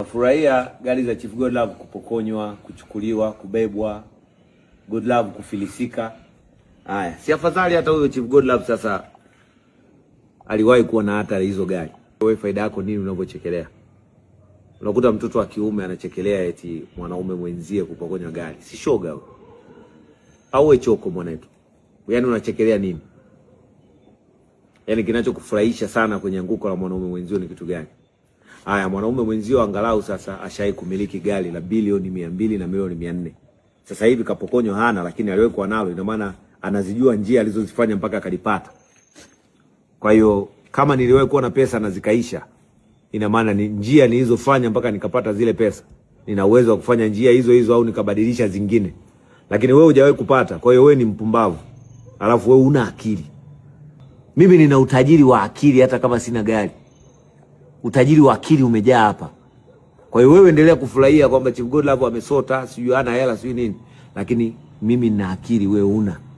Unafurahia gari za Chief Godlove kupokonywa, kuchukuliwa, kubebwa, Godlove kufilisika. Haya, si afadhali hata huyo Chief Godlove sasa aliwahi kuwa na hata hizo gari. Wewe faida yako nini unapochekelea? Unakuta mtoto wa kiume anachekelea eti mwanaume mwenzie kupokonywa gari. Si shoga wewe. Au wewe choko mwanetu. Yaani unachekelea nini? Yaani kinachokufurahisha sana kwenye anguko la mwanaume mwenzio ni kitu gani? Haya, mwanaume mwenzio angalau sasa ashai kumiliki gari la bilioni 200 na milioni 400. Sasa hivi kapokonywa hana, lakini aliwekwa nalo, ina maana anazijua njia alizozifanya mpaka akalipata. Kwa hiyo kama niliwahi kuwa na pesa na zikaisha, ina maana ni njia nilizofanya mpaka nikapata zile pesa, nina uwezo wa kufanya njia hizo hizo au nikabadilisha zingine. Lakini wewe hujawahi kupata, kwa hiyo wewe ni mpumbavu. Alafu wewe una akili. Mimi nina utajiri wa akili hata kama sina gari. Utajiri wa akili umejaa hapa. Kwa hiyo wewe endelea kufurahia kwamba Chief Godlove amesota, sijui ana hela, sijui nini. Lakini mimi nina akili, wewe una.